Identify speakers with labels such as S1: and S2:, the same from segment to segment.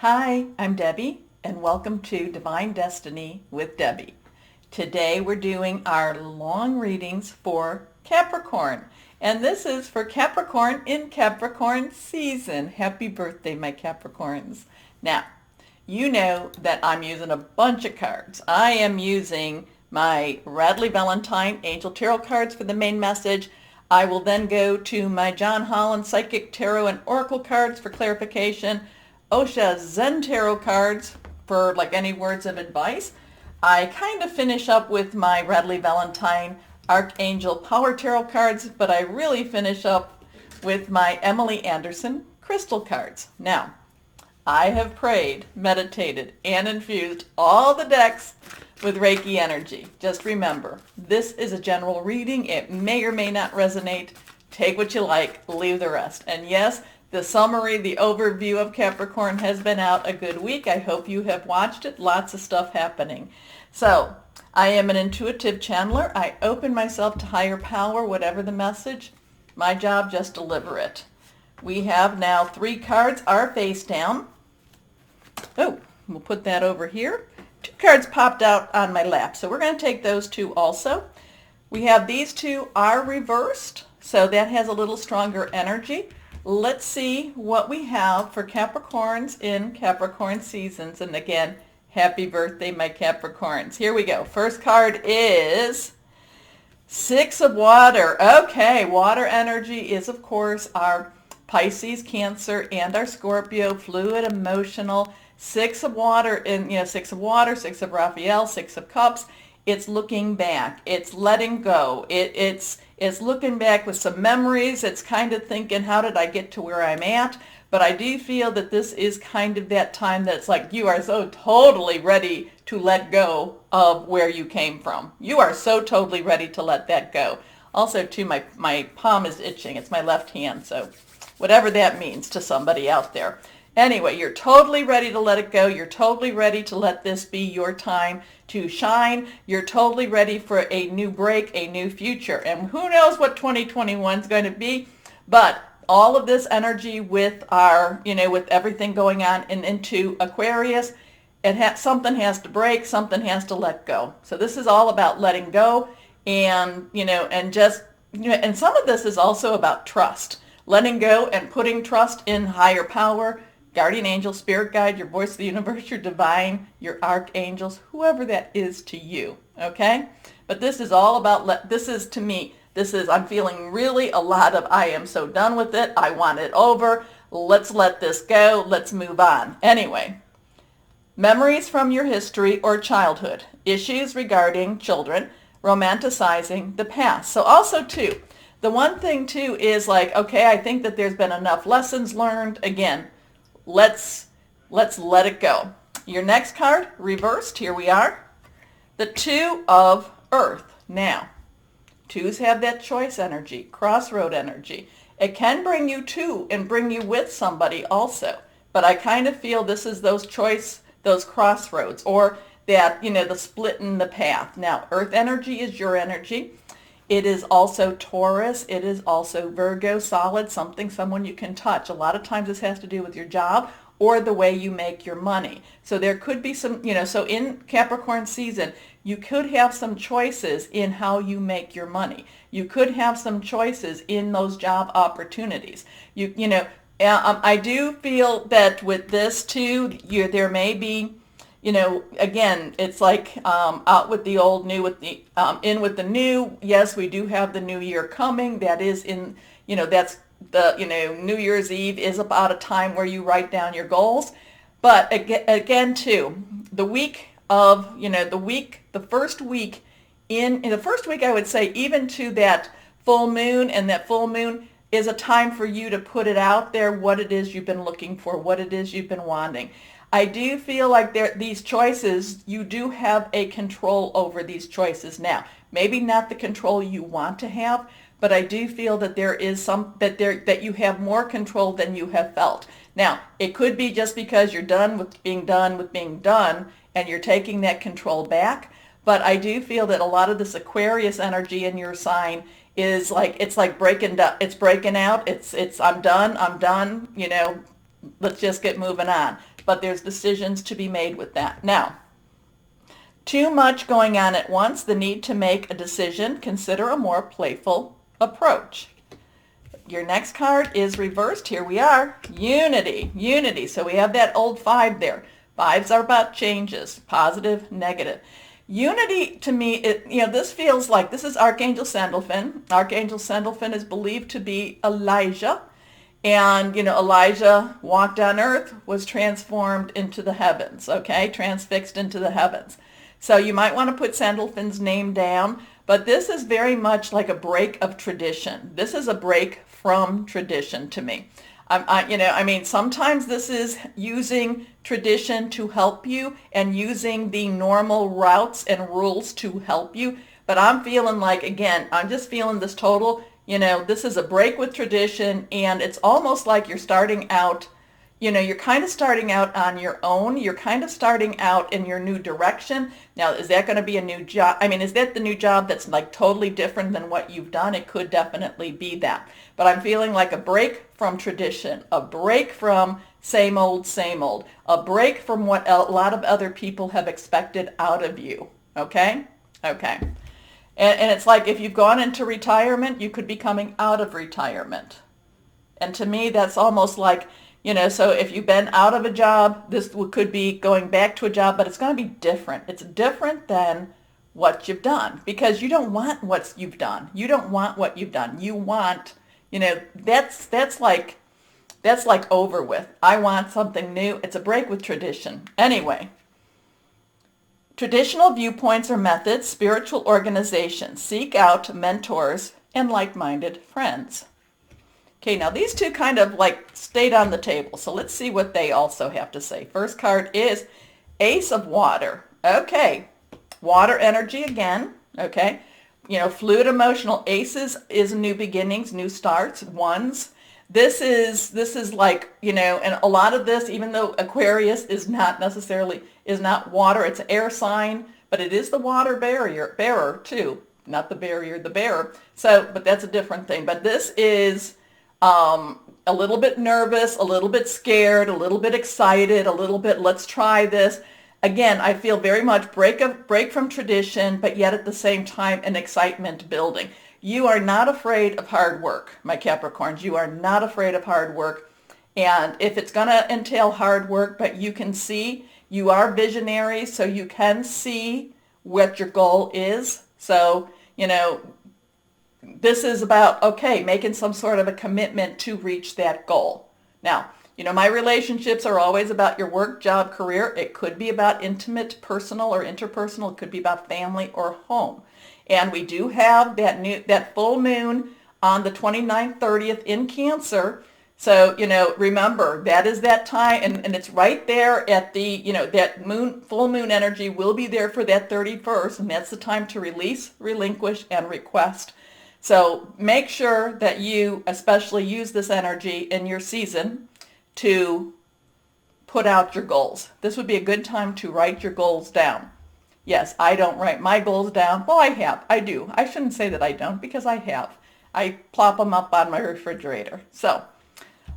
S1: Hi, I'm Debbie, and welcome to Divine Destiny with Debbie. Today we're doing our long readings for Capricorn, and this is for Capricorn in Capricorn season. Happy birthday, my Capricorns. Now, you know that I'm using a bunch of cards. I am using my Valentine Angel Tarot cards for the main message. I will then go to my Holland Psychic Tarot and Oracle cards for clarification. Osha Zen Tarot cards for like any words of advice. I kind of finish up with my Valentine Archangel Power Tarot cards, but I really finish up with my Emily Anderson Crystal cards. Now, I have prayed, meditated, and infused all the decks with Reiki energy. Just remember, this is a general reading. It may or may not resonate. Take what you like, leave the rest. And yes, the summary, the overview of Capricorn has been out a good week. I hope you have watched it. Lots of stuff happening. So, I am an intuitive channeler. I open myself to higher power, whatever the message. My job, just deliver it. We have now 3 cards are face down. Oh, we'll put that over here. 2 cards popped out on my lap, so we're going to take those 2 also. We have these 2 are reversed, so that has a little stronger energy. Let's see what we have for Capricorns in Capricorn seasons. And again, happy birthday, my Capricorns. Here we go. First card is 6 of water. Okay, water energy is, of course, our Pisces, Cancer, and our Scorpio, fluid, emotional. 6 of water, 6 of water, 6 of Raphael, 6 of cups. It's looking back. It's letting go. It's looking back with some memories. It's kind of thinking, how did I get to where I'm at? But I do feel that this is kind of that time that's like you are so totally ready to let go of where you came from. You are so totally ready to let that go. Also, too, my palm is itching. It's my left hand, so whatever that means to somebody out there. Anyway, you're totally ready to let it go. You're totally ready to let this be your time to shine. You're totally ready for a new break, a new future. And who knows what 2021 is going to be, but all of this energy with our, with everything going on and into Aquarius, something has to break, something has to let go. So this is all about letting go and, and just, and some of this is also about trust. Letting go and putting trust in higher power, guardian angel, spirit guide, your voice of the universe, your divine, your archangels, whoever that is to you, okay? But this is all about, this is to me, I'm feeling really a lot of, I am so done with it, I want it over, let's let this go, let's move on. Anyway, memories from your history or childhood, issues regarding children, romanticizing the past. So also too, the one thing too is like, okay, I think that there's been enough lessons learned. Again, let's let it go. Your next card, reversed, here we are. The 2 of Earth. Now, 2s have that choice energy, crossroad energy. It can bring you to and bring you with somebody also. But I kind of feel this is those crossroads, or that, the split in the path. Now, Earth energy is your energy. It is also Taurus. It is also Virgo, solid, someone you can touch. A lot of times this has to do with your job or the way you make your money. So there could be some, so in Capricorn season, you could have some choices in how you make your money. You could have some choices in those job opportunities. I do feel that with this too, there may be, again, it's like out with the old, new with the in with the new. Yes, we do have the new year coming. That is in, that's the, New Year's Eve is about a time where you write down your goals. But again too, the week of, the first week, in the first week, I would say even to that full moon, and that full moon is a time for you to put it out there, what it is you've been looking for, what it is you've been wanting. I do feel like these choices, you do have a control over these choices now. Maybe not the control you want to have, but I do feel that there is that you have more control than you have felt. Now, it could be just because you're done with being done, and you're taking that control back. But I do feel that a lot of this Aquarius energy in your sign is like, it's like breaking out. It's I'm done. Let's just get moving on. but there's decisions to be made with that. Now, too much going on at once, the need to make a decision, consider a more playful approach. Your next card is reversed. Here we are. Unity. Unity. So we have that old 5 there. 5s are about changes, positive, negative. Unity, to me, this feels like, this is Archangel Sandalphon. Archangel Sandalphon is believed to be Elijah. And, Elijah walked on earth, was transformed into the heavens, okay? Transfixed into the heavens. So you might want to put Sandalphon's name down, but this is very much like a break of tradition. This is a break from tradition to me. Sometimes this is using tradition to help you and using the normal routes and rules to help you. But I'm feeling like, again, I'm just feeling this total, this is a break with tradition, and it's almost like you're starting out, you're kind of starting out on your own. You're kind of starting out in your new direction. Now, is that going to be a new job? Is that the new job that's like totally different than what you've done? It could definitely be that. But I'm feeling like a break from tradition, a break from same old, a break from what a lot of other people have expected out of you. Okay? Okay. And it's like if you've gone into retirement, you could be coming out of retirement. And to me, that's almost like, so if you've been out of a job, this could be going back to a job, but it's going to be different. It's different than what you've done, because you don't want what you've done. You don't want what you've done. You want, that's like over with. I want something new. It's a break with tradition. Anyway, traditional viewpoints or methods, spiritual organizations. Seek out mentors and like-minded friends. Okay, now these two kind of like stayed on the table, so let's see what they also have to say. First card is Ace of Water. Okay, water energy again, okay. Fluid emotional. Aces is new beginnings, new starts, ones. This is like, and a lot of this, even though Aquarius is not water, it's an air sign, but it is the water bearer too. Not the barrier, the bearer. So, but that's a different thing. But this is a little bit nervous, a little bit scared, a little bit excited, a little bit, let's try this. Again, I feel very much break from tradition, but yet at the same time an excitement building. You are not afraid of hard work, my Capricorns. You are not afraid of hard work. And if it's going to entail hard work, but you can see, you are visionary, so you can see what your goal is. So, this is about, okay, making some sort of a commitment to reach that goal. Now, my relationships are always about your work, job, career. It could be about intimate, personal, or interpersonal. It could be about family or home. And we do have that full moon on the 29th, 30th in Cancer. So, remember, that is that time, and it's right there at the, that full moon energy will be there for that 31st, and that's the time to release, relinquish, and request. So make sure that you especially use this energy in your season to put out your goals. This would be a good time to write your goals down. Yes, I don't write my goals down. Well, I do. I shouldn't say that I don't, because I have. I plop them up on my refrigerator. So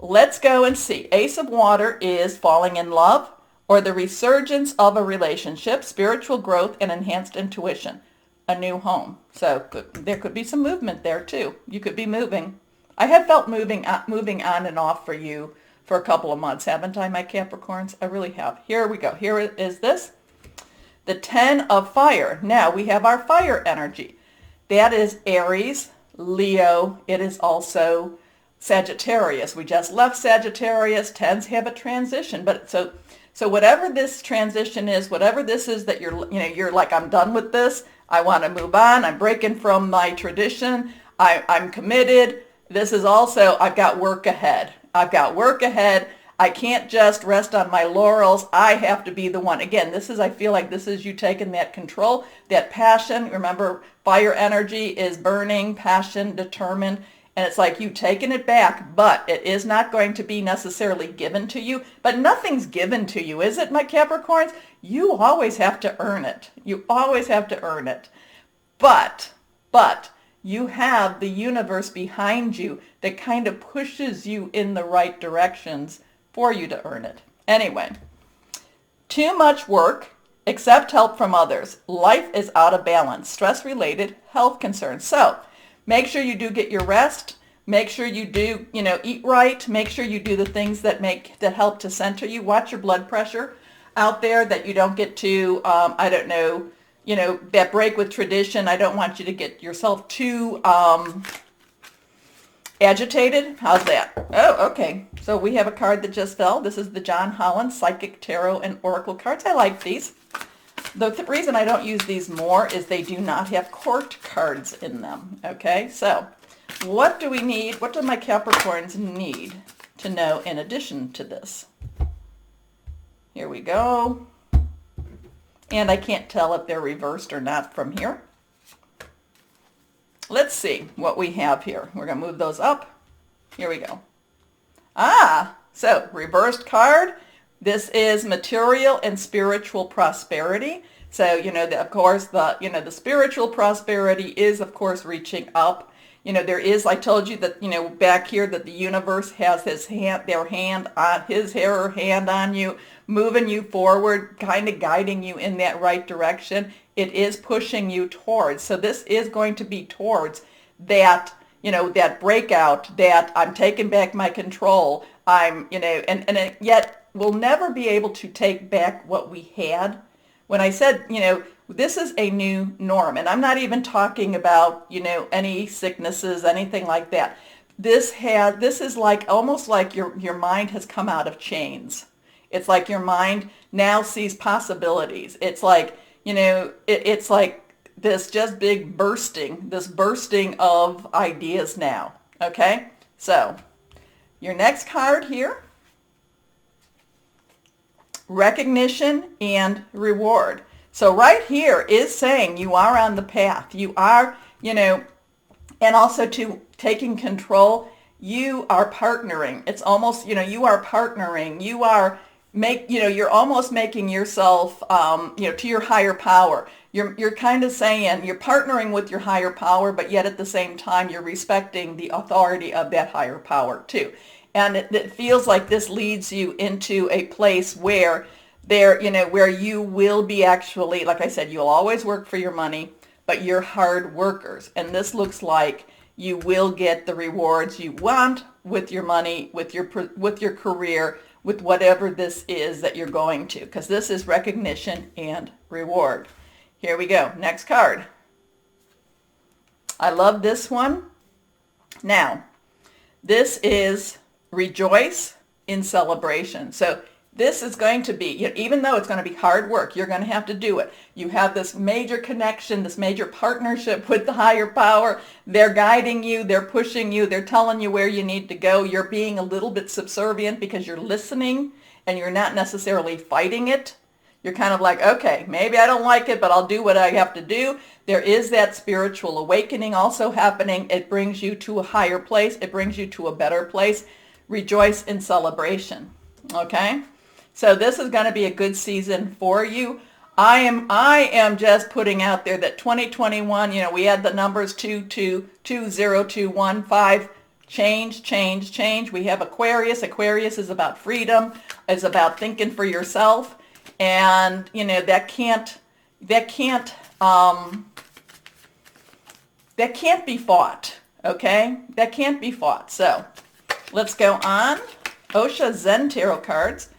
S1: let's go and see. Ace of Water is falling in love or the resurgence of a relationship, spiritual growth, and enhanced intuition. A new home. So there could be some movement there too. You could be moving. I have felt moving on and off for you for a couple of months, haven't I, my Capricorns? I really have. Here we go. Here is this. The 10 of Fire. Now we have our fire energy. That is Aries, Leo. It is also Sagittarius. We just left Sagittarius. 10s have a transition, but so whatever this transition is, whatever this is that you're like, I'm done with this. I want to move on. I'm breaking from my tradition. I'm committed. This is also, I've got work ahead. I can't just rest on my laurels. I have to be the one. Again, I feel like this is you taking that control, that passion. Remember, fire energy is burning, passion, determined. And it's like you taking it back, but it is not going to be necessarily given to you. But nothing's given to you, is it, my Capricorns? You always have to earn it. You always have to earn it. But you have the universe behind you that kind of pushes you in the right directions for you to earn it. Anyway, Too much work. Accept help from others. Life is out of balance. Stress-related health concerns. So make sure you do get your rest. Make sure you do, eat right. Make sure you do the things that help to center you. Watch your blood pressure out there, that you don't get too, that break with tradition. I don't want you to get yourself too agitated. How's that? Oh, okay. So we have a card that just fell. This is the John Holland Psychic Tarot and Oracle cards. I like these. The reason I don't use these more is they do not have court cards in them. Okay, so what do we need? What do my Capricorns need to know in addition to this? Here we go. And I can't tell if they're reversed or not from here. Let's see what we have here. We're going to move those up. Here we go. So reversed card. This is material and spiritual prosperity. So, of course, the spiritual prosperity is, of course, reaching up. There is, I told you that, back here that the universe has his hand on you, moving you forward, kind of guiding you in that right direction. It is pushing you towards. So this is going to be towards that, that breakout, that I'm taking back my control. Yet we'll never be able to take back what we had. When I said, this is a new norm, and I'm not even talking about, any sicknesses, anything like that. This is like almost like your mind has come out of chains. It's like your mind now sees possibilities. It's like, it's like this just big bursting of ideas now. Okay? So, your next card here, recognition and reward. So right here is saying you are on the path. You are, and also to taking control. You are partnering. It's almost, you are partnering. You are you're almost making yourself, to your higher power. You're kind of saying you're partnering with your higher power, but yet at the same time you're respecting the authority of that higher power too. And it feels like this leads you into a place where where you will be actually, like I said, you'll always work for your money, but you're hard workers. And this looks like you will get the rewards you want with your money, with your career, with whatever this is that you're going to, because this is recognition and reward. Here we go. Next card. I love this one. Now, this is rejoice in celebration. So this is going to be, even though it's going to be hard work, you're going to have to do it. You have this major connection, this major partnership with the higher power. They're guiding you, they're pushing you, they're telling you where you need to go. You're being a little bit subservient because you're listening and you're not necessarily fighting it. You're kind of like, okay, maybe I don't like it, but I'll do what I have to do. There is that spiritual awakening also happening. It brings you to a higher place. It brings you to a better place. Rejoice in celebration. Okay? So this is going to be a good season for you. I am just putting out there that 2021, we had the numbers 222021 change. We have Aquarius. Aquarius is about freedom. It's about thinking for yourself. And, that can't be fought. Okay? That can't be fought. So let's go on. Osha Zen Tarot cards.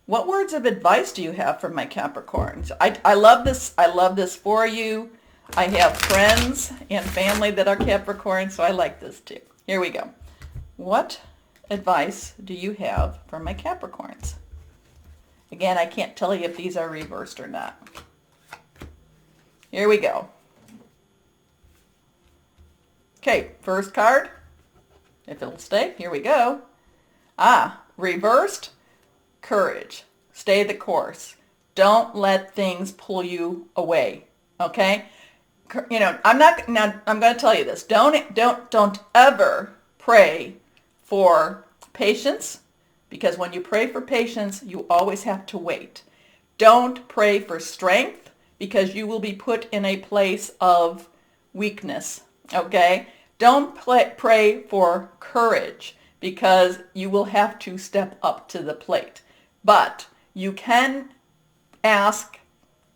S1: What words of advice do you have for my Capricorns? I love this. I love this for you. I have friends and family that are Capricorn, so I like this too. Here we go. What advice do you have for my Capricorns? Again, I can't tell you if these are reversed or not. Here we go. Okay, first card. If it'll stay, here we go. Reversed. Courage. Stay the course. Don't let things pull you away. Okay? I'm going to tell you this. Don't ever pray for patience, because when you pray for patience, you always have to wait. Don't pray for strength, because you will be put in a place of weakness. Okay? Don't pray for courage, because you will have to step up to the plate. But you can ask,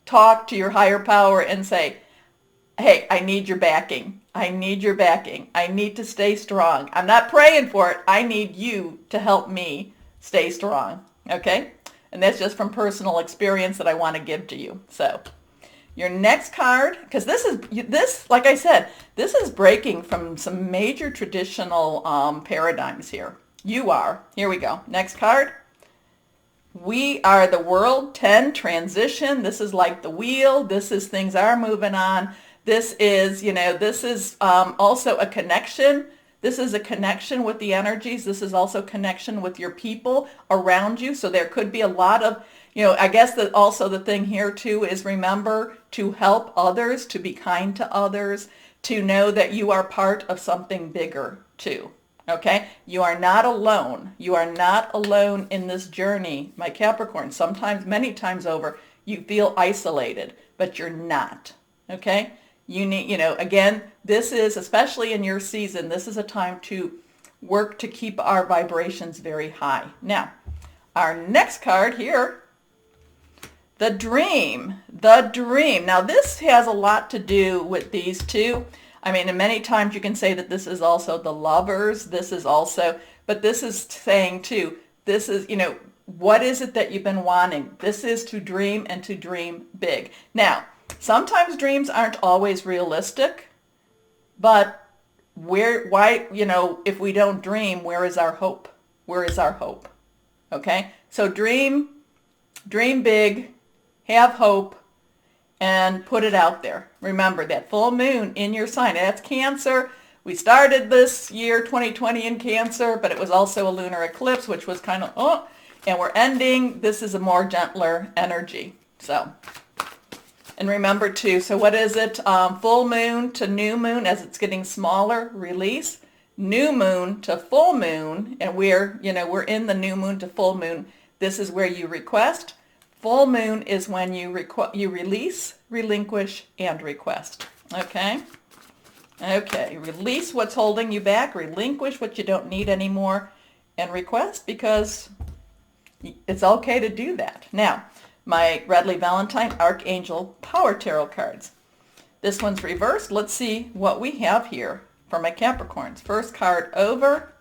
S1: talk to your higher power and say, hey, I need your backing. I need your backing. I need to stay strong. I'm not praying for it. I need you to help me stay strong. Okay? And that's just from personal experience that I want to give to you. So your next card, because this, like I said, this is breaking from some major traditional paradigms here. You are. Here we go. Next card. We are the world 10 transition. This is like the wheel. This is things are moving on. This is, this is also a connection. This is a connection with the energies. This is also connection with your people around you. So there could be a lot of, I guess that also the thing here too is remember to help others, to be kind to others, to know that you are part of something bigger too. Okay? You are not alone. You are not alone in this journey, my Capricorn. Sometimes, many times over, you feel isolated, but you're not. Okay? You need, again, this is, especially in your season, this is a time to work to keep our vibrations very high. Now, our next card here, the dream. The dream. Now, this has a lot to do with these two. I mean, and many times you can say that this is also the lovers. This is also, but this is saying too, this is, what is it that you've been wanting? This is to dream and to dream big. Now, sometimes dreams aren't always realistic, but if we don't dream, where is our hope? Where is our hope? Okay? So dream big, have hope, and put it out there. Remember that full moon in your sign. That's Cancer. We started this year 2020 in Cancer, but it was also a lunar eclipse, which was kind of, and we're ending. This is a more gentler energy. So, and remember too, so what is it? Full moon to new moon as it's getting smaller, release. New moon to full moon, and we're in the new moon to full moon. This is where you request. Full moon is when you release, relinquish, and request. Okay? Okay. Release what's holding you back. Relinquish what you don't need anymore. And request because it's okay to do that. Now, my Redley Valentine Archangel Power Tarot cards. This one's reversed. Let's see what we have here for my Capricorns. First card over.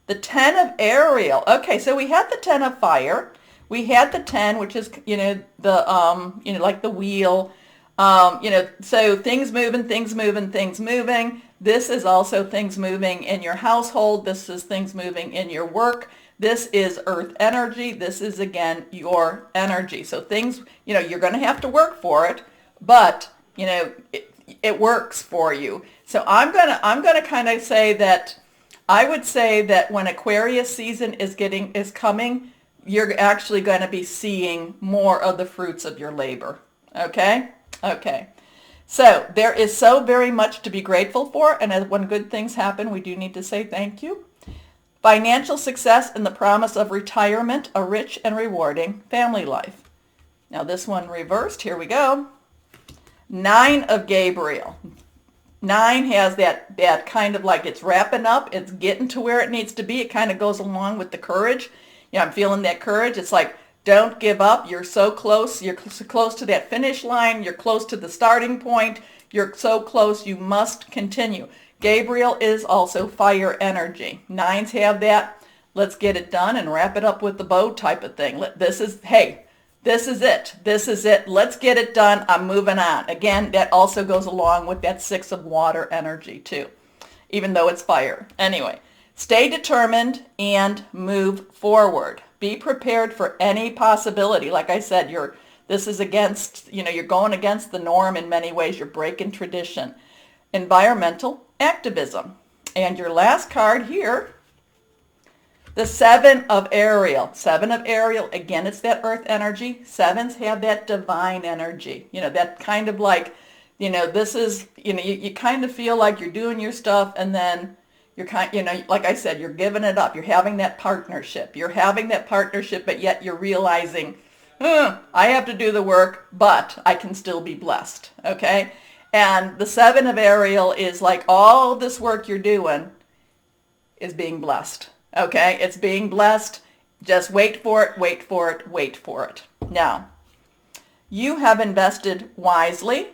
S1: The 10 of Ariel. Okay, so we had the 10 of Fire. We had the 10, which is, like the wheel, so things moving. This is also things moving in your household. This is things moving in your work. This is earth energy. This is, again, your energy. So things, you're going to have to work for it, but, it works for you. So I'm going to kind of say that, I would say that when Aquarius season is coming, you're actually going to be seeing more of the fruits of your labor. Okay? Okay. So there is so very much to be grateful for, and when good things happen, we do need to say thank you. Financial success and the promise of retirement, a rich and rewarding family life. Now this one reversed. Here we go. 9 of Gabriel. 9 has that kind of like it's wrapping up. It's getting to where it needs to be. It kind of goes along with the courage. I'm feeling that courage. It's like, don't give up. You're so close. You're so close to that finish line. You're close to the starting point. You're so close. You must continue. Gabriel is also fire energy. 9s have that. Let's get it done and wrap it up with the bow type of thing. This is it. This is it. Let's get it done. I'm moving on. Again, that also goes along with that 6 of water energy too, even though it's fire. Anyway. Stay determined and move forward. Be prepared for any possibility. Like I said, this is against, you're going against the norm in many ways. You're breaking tradition. Environmental activism. And your last card here, the 7 of Ariel. 7 of Ariel, again, it's that earth energy. 7s have that divine energy. That kind of like, this is, you kind of feel like you're doing your stuff and then you're like I said, you're giving it up. You're having that partnership. But yet you're realizing, I have to do the work, but I can still be blessed. Okay? And the 7 of Ariel is like all this work you're doing is being blessed. Okay? It's being blessed. Just wait for it. Now, You have invested wisely.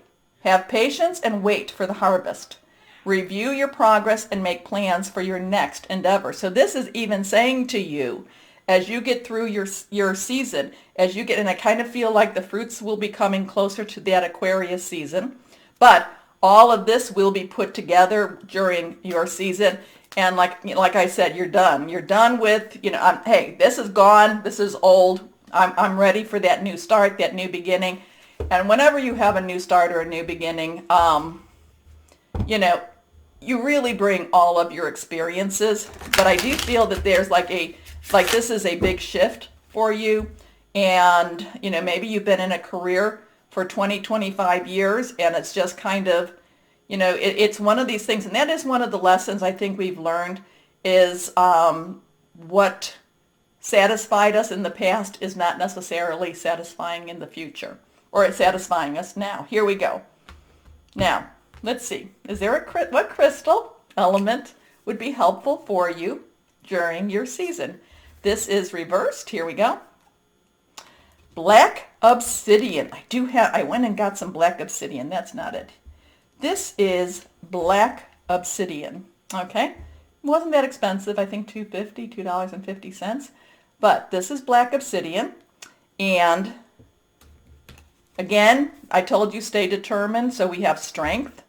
S1: Have patience and wait for the harvest. Review your progress and make plans for your next endeavor. So this is even saying to you, as you get through your season, as you get, and I kind of feel like the fruits will be coming closer to that Aquarius season, but all of this will be put together during your season. And like I said, you're done. You're done with, hey, this is gone. This is old. I'm ready for that new start, that new beginning. And whenever you have a new start or a new beginning, you really bring all of your experiences. But I do feel that there's this is a big shift for you. And, maybe you've been in a career for 20, 25 years, and it's just kind of, it's one of these things. And that is one of the lessons I think we've learned is what satisfied us in the past is not necessarily satisfying in the future, or it's satisfying us now. Here we go. Now, let's see. Is there what crystal element would be helpful for you during your season? This is reversed. Here we go. Black obsidian. I went and got some black obsidian. That's not it. This is black obsidian. Okay. Wasn't that expensive. I think $2.50. But this is black obsidian. And again, I told you stay determined. So we have strength.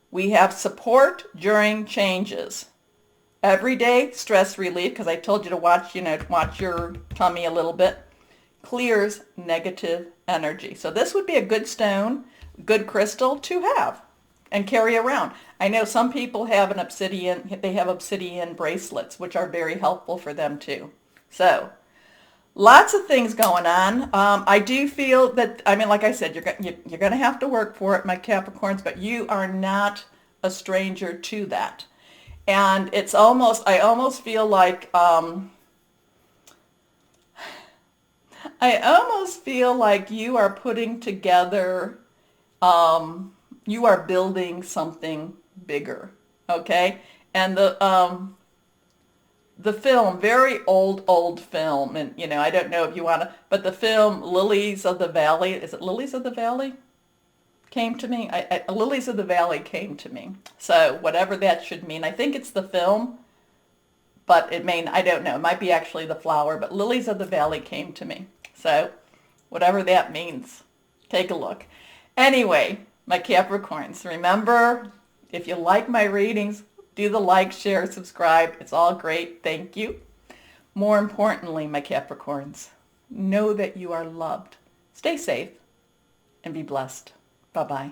S1: We have support during changes. Everyday stress relief, because I told you to watch your tummy a little bit, clears negative energy. So this would be a good stone, good crystal to have and carry around. I know some people have they have obsidian bracelets, which are very helpful for them too. So lots of things going on. I do feel that, like I said, you're going to have to work for it, my Capricorns, but you are not a stranger to that. And I almost feel like, you are putting together, you are building something bigger, okay? And the film, very old film, and I don't know if you want to, but the film Lilies of the Valley, is it Lilies of the Valley? Came to me. Lilies of the Valley came to me. So whatever that should mean, I think it's the film, but I don't know. It might be actually the flower, but Lilies of the Valley came to me. So whatever that means, take a look. Anyway, my Capricorns, remember, if you like my readings, do the like, share, subscribe. It's all great. Thank you. More importantly, my Capricorns, know that you are loved. Stay safe and be blessed. Bye-bye.